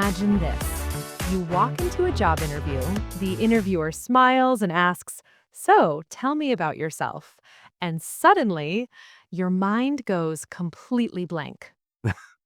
Imagine this. You walk into a job interview, the interviewer smiles and asks, "So, tell me about yourself." And suddenly, your mind goes completely blank.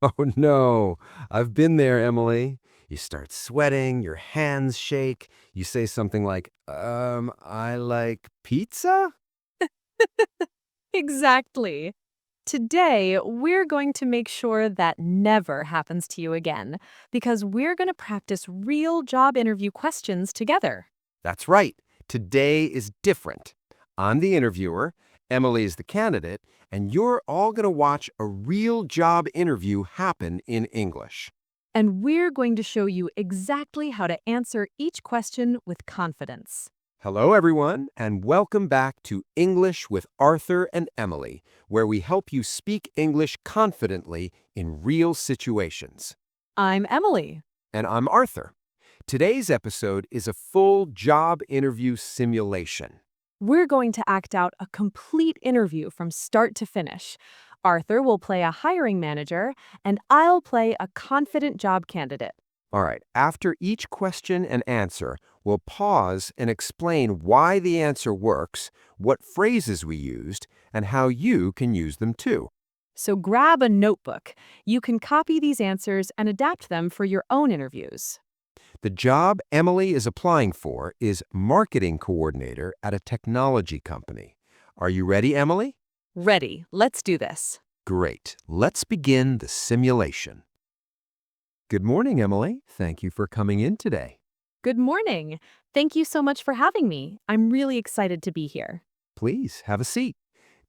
Oh no, I've been there, Emily. You start sweating, your hands shake. You say something like, I like pizza? Exactly. Today, we're going to make sure that never happens to you again because we're going to practice real job interview questions together. That's right. Today is different. I'm the interviewer, Emily is the candidate, and you're all going to watch a real job interview happen in English. And we're going to show you exactly how to answer each question with confidence. Hello, everyone, and welcome back to English with Arthur and Emily, where we help you speak English confidently in real situations. I'm Emily. And I'm Arthur. Today's episode is a full job interview simulation. We're going to act out a complete interview from start to finish. Arthur will play a hiring manager, and I'll play a confident job candidate. All right, after each question and answer, we'll pause and explain why the answer works, what phrases we used, and how you can use them too. So grab a notebook. You can copy these answers and adapt them for your own interviews. The job Emily is applying for is marketing coordinator at a technology company. Are you ready, Emily? Ready, let's do this. Great. Let's begin the simulation. Good morning, Emily. Thank you for coming in today. Good morning. Thank you so much for having me. I'm really excited to be here. Please have a seat.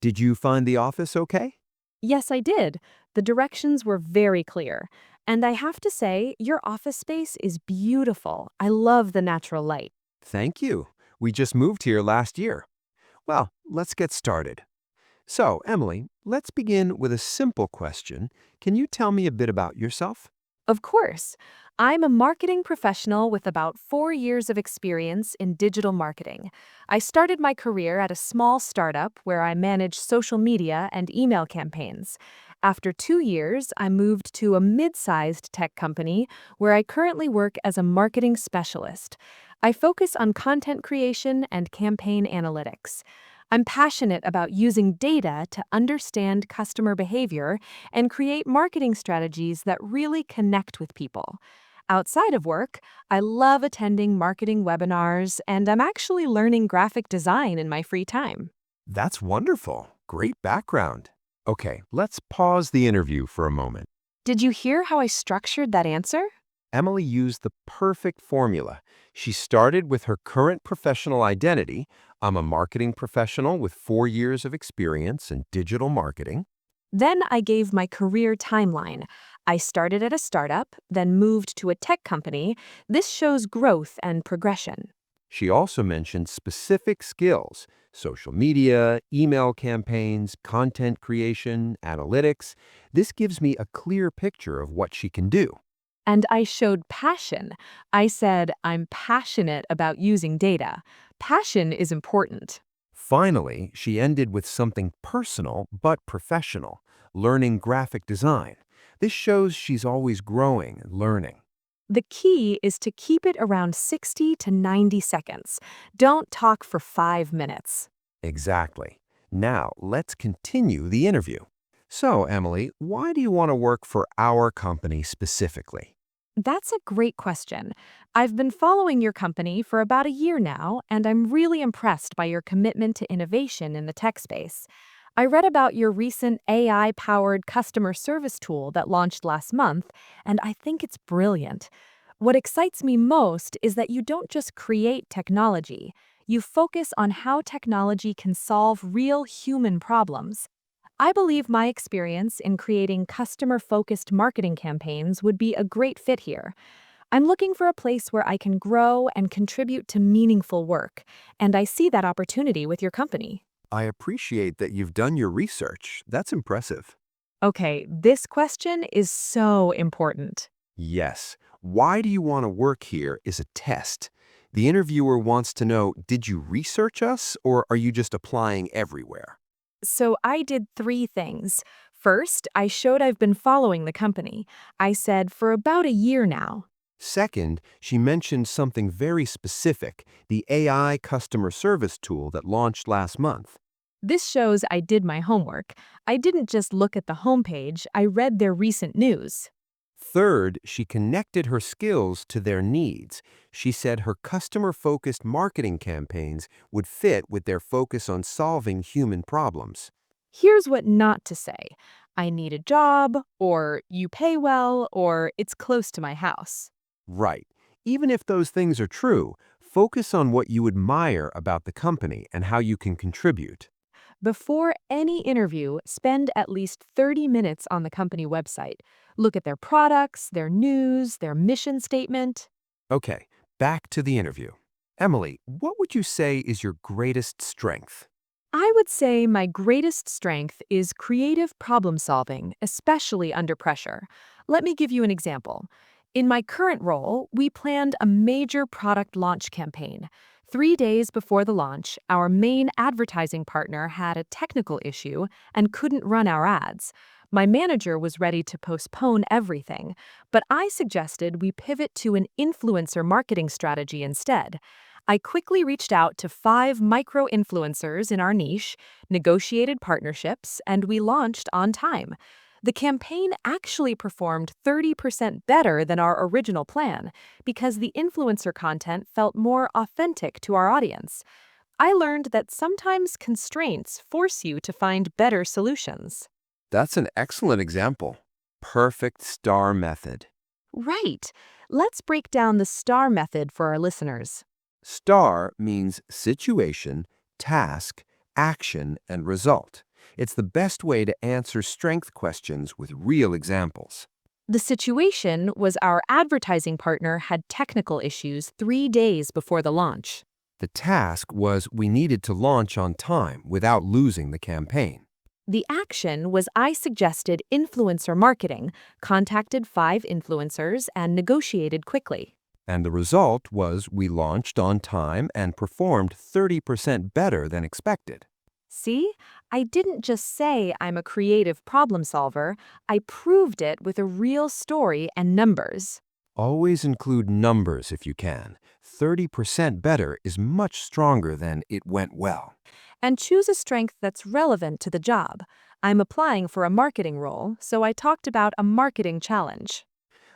Did you find the office okay? Yes, I did. The directions were very clear. And I have to say, your office space is beautiful. I love the natural light. Thank you. We just moved here last year. Well, let's get started. So, Emily, let's begin with a simple question. Can you tell me a bit about yourself? Of course, I'm a marketing professional with about 4 years of experience in digital marketing. I started my career at a small startup where I managed social media and email campaigns. After 2 years, I moved to a mid-sized tech company where I currently work as a marketing specialist. I focus on content creation and campaign analytics. I'm passionate about using data to understand customer behavior and create marketing strategies that really connect with people. Outside of work, I love attending marketing webinars, and I'm actually learning graphic design in my free time. That's wonderful. Great background. Okay, let's pause the interview for a moment. Did you hear how I structured that answer? Emily used the perfect formula. She started with her current professional identity. I'm a marketing professional with 4 years of experience in digital marketing. Then I gave my career timeline. I started at a startup, then moved to a tech company. This shows growth and progression. She also mentioned specific skills: social media, email campaigns, content creation, analytics. This gives me a clear picture of what she can do. And I showed passion. I said, I'm passionate about using data. Passion is important. Finally, she ended with something personal but professional: learning graphic design. This shows she's always growing and learning. The key is to keep it around 60 to 90 seconds. Don't talk for 5 minutes. Exactly. Now, let's continue the interview. So, Emily, why do you want to work for our company specifically? That's a great question. I've been following your company for about a year now, and I'm really impressed by your commitment to innovation in the tech space. I read about your recent AI-powered customer service tool that launched last month, and I think it's brilliant. What excites me most is that you don't just create technology. You focus on how technology can solve real human problems. I believe my experience in creating customer-focused marketing campaigns would be a great fit here. I'm looking for a place where I can grow and contribute to meaningful work, and I see that opportunity with your company. I appreciate that you've done your research. That's impressive. Okay, this question is so important. Yes. Why do you want to work here is a test. The interviewer wants to know, did you research us or are you just applying everywhere? So I did 3 things. First, I showed I've been following the company. I said for about a year now. Second, she mentioned something very specific, the AI customer service tool that launched last month. This shows I did my homework. I didn't just look at the homepage, I read their recent news. Third, she connected her skills to their needs. She said her customer-focused marketing campaigns would fit with their focus on solving human problems. Here's what not to say: I need a job, or you pay well, or it's close to my house. Right. Even if those things are true, focus on what you admire about the company and how you can contribute. Before any interview, spend at least 30 minutes on the company website. Look at their products, their news, their mission statement. Okay, back to the interview. Emily, what would you say is your greatest strength? I would say my greatest strength is creative problem solving, especially under pressure. Let me give you an example. In my current role, we planned a major product launch campaign. 3 days before the launch, our main advertising partner had a technical issue and couldn't run our ads. My manager was ready to postpone everything, but I suggested we pivot to an influencer marketing strategy instead. I quickly reached out to 5 micro-influencers in our niche, negotiated partnerships, and we launched on time. The campaign actually performed 30% better than our original plan because the influencer content felt more authentic to our audience. I learned that sometimes constraints force you to find better solutions. That's an excellent example. Perfect star method. Right. Let's break down the STAR method for our listeners. STAR means situation, task, action, and result. It's the best way to answer strength questions with real examples. The situation was our advertising partner had technical issues 3 days before the launch. The task was we needed to launch on time without losing the campaign. The action was I suggested influencer marketing, contacted 5 influencers, and negotiated quickly. And the result was we launched on time and performed 30% better than expected. See, I didn't just say I'm a creative problem solver, I proved it with a real story and numbers. Always include numbers if you can. 30% better is much stronger than it went well. And choose a strength that's relevant to the job. I'm applying for a marketing role, so I talked about a marketing challenge.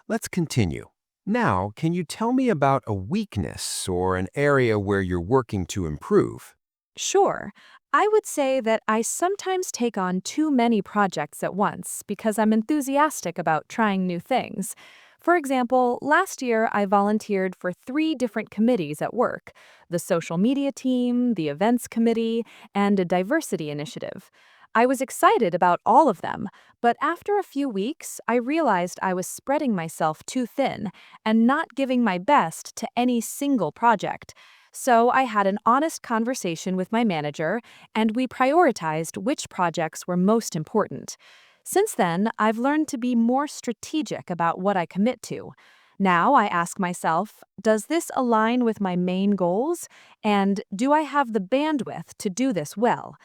Let's continue. Now, can you tell me about a weakness or an area where you're working to improve? Sure, I would say that I sometimes take on too many projects at once because I'm enthusiastic about trying new things. For example, last year I volunteered for 3 different committees at work: the social media team, the events committee, and a diversity initiative. I was excited about all of them, but after a few weeks, I realized I was spreading myself too thin and not giving my best to any single project. So I had an honest conversation with my manager, and we prioritized which projects were most important. Since then, I've learned to be more strategic about what I commit to. Now I ask myself, does this align with my main goals? And do I have the bandwidth to do this well?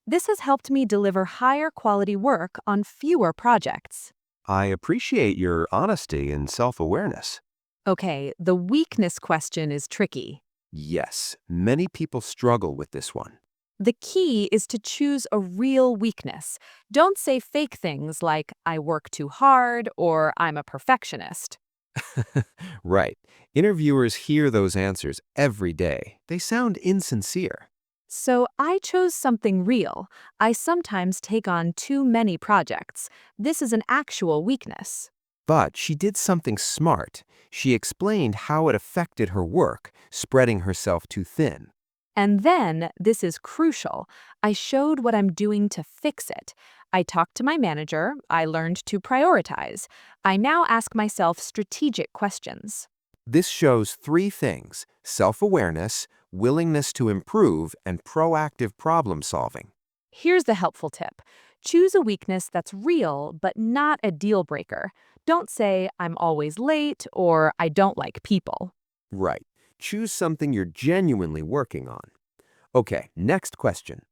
This has helped me deliver higher quality work on fewer projects. I appreciate your honesty and self-awareness. Okay, the weakness question is tricky. Yes, many people struggle with this one. The key is to choose a real weakness. Don't say fake things like, I work too hard or I'm a perfectionist. Right. Interviewers hear those answers every day. They sound insincere. So I chose something real. I sometimes take on too many projects. This is an actual weakness. But she did something smart. She explained how it affected her work, spreading herself too thin. And then, this is crucial, I showed what I'm doing to fix it. I talked to my manager, I learned to prioritize. I now ask myself strategic questions. This shows three things: self-awareness, willingness to improve, and proactive problem solving. Here's the helpful tip. Choose a weakness that's real but not a deal breaker. Don't say, I'm always late or I don't like people. Right. Choose something you're genuinely working on. Okay, next question.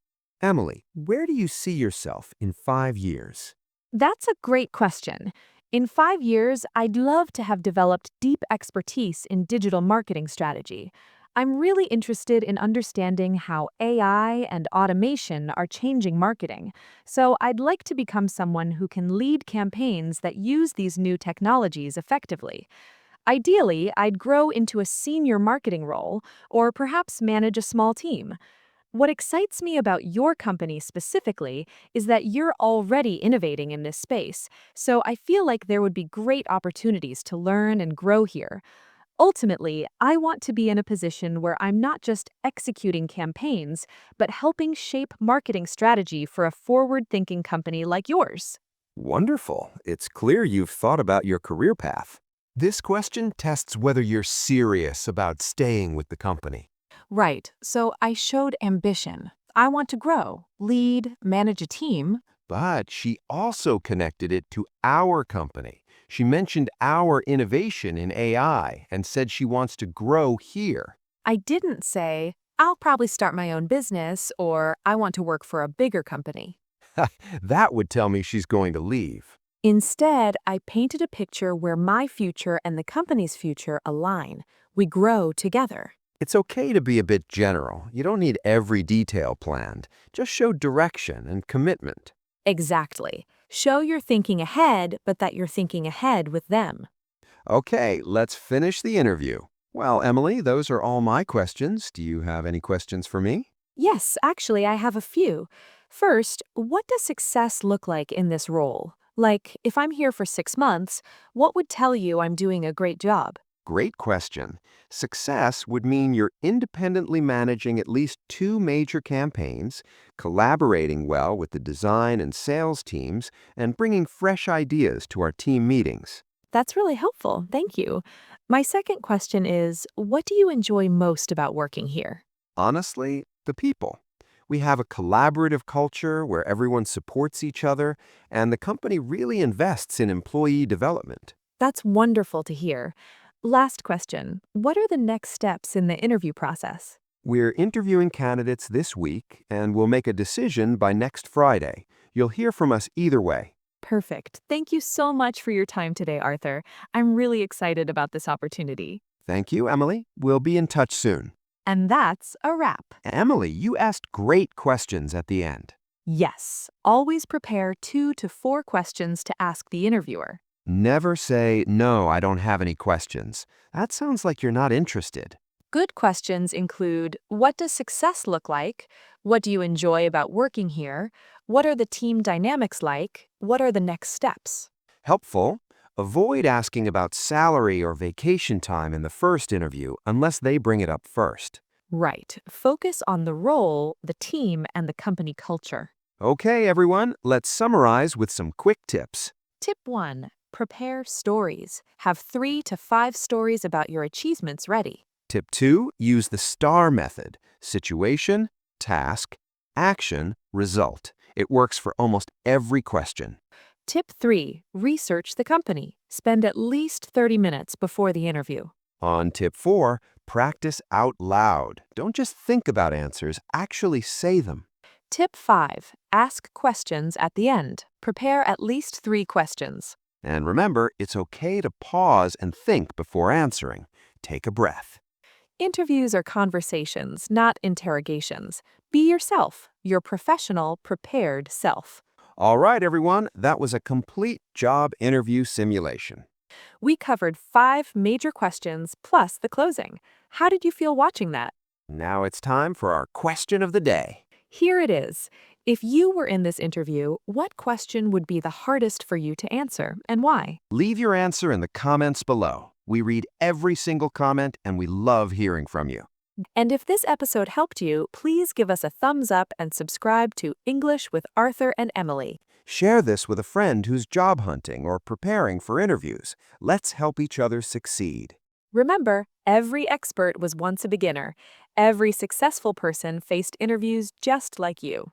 Emily, where do you see yourself in 5 years? That's a great question. In 5 years, I'd love to have developed deep expertise in digital marketing strategy. I'm really interested in understanding how AI and automation are changing marketing, so I'd like to become someone who can lead campaigns that use these new technologies effectively. Ideally, I'd grow into a senior marketing role or perhaps manage a small team. What excites me about your company specifically is that you're already innovating in this space, so I feel like there would be great opportunities to learn and grow here. Ultimately, I want to be in a position where I'm not just executing campaigns, but helping shape marketing strategy for a forward thinking company like yours. Wonderful. It's clear you've thought about your career path. This question tests whether you're serious about staying with the company. Right, so I showed ambition. I want to grow, lead, manage a team. But she also connected it to our company. She mentioned our innovation in AI and said she wants to grow here. I didn't say, I'll probably start my own business or I want to work for a bigger company. That would tell me she's going to leave. Instead, I painted a picture where my future and the company's future align. We grow together. It's okay to be a bit general. You don't need every detail planned. Just show direction and commitment. Exactly. Show you're thinking ahead, but that you're thinking ahead with them. Okay, let's finish the interview. Well, Emily, those are all my questions. Do you have any questions for me? Yes, actually, I have a few. First, what does success look like in this role? Like, if I'm here for 6 months, what would tell you I'm doing a great job? Great question. Success would mean you're independently managing at least two major campaigns, collaborating well with the design and sales teams, and bringing fresh ideas to our team meetings. That's really helpful. Thank you. My second question is, what do you enjoy most about working here? Honestly, the people. We have a collaborative culture where everyone supports each other, and the company really invests in employee development. That's wonderful to hear. Last question. What are the next steps in the interview process? We're interviewing candidates this week, and we'll make a decision by next Friday. You'll hear from us either way. Perfect. Thank you so much for your time today, Arthur. I'm really excited about this opportunity. Thank you, Emily. We'll be in touch soon. And that's a wrap. Emily, you asked great questions at the end. Yes, always prepare 2 to 4 questions to ask the interviewer. Never say, no, I don't have any questions. That sounds like you're not interested. Good questions include, what does success look like? What do you enjoy about working here? What are the team dynamics like? What are the next steps? Helpful. Avoid asking about salary or vacation time in the first interview unless they bring it up first. Right. Focus on the role, the team, and the company culture. Okay, everyone, let's summarize with some quick tips. Tip 1. Prepare stories. Have 3 to 5 stories about your achievements ready. Tip 2, use the STAR method: situation, task, action, result. It works for almost every question. Tip 3. Research the company. Spend at least 30 minutes before the interview. On tip 4, practice out loud. Don't just think about answers, actually say them. Tip 5. Ask questions at the end. Prepare at least 3 questions. And remember, it's okay to pause and think before answering. Take a breath. Interviews are conversations, not interrogations. Be yourself, your professional, prepared self. All right, everyone, that was a complete job interview simulation. We covered 5 major questions plus the closing. How did you feel watching that? Now it's time for our question of the day. Here it is. If you were in this interview, what question would be the hardest for you to answer and why? Leave your answer in the comments below. We read every single comment and we love hearing from you. And if this episode helped you, please give us a thumbs up and subscribe to English with Arthur and Emily. Share this with a friend who's job hunting or preparing for interviews. Let's help each other succeed. Remember, every expert was once a beginner. Every successful person faced interviews just like you.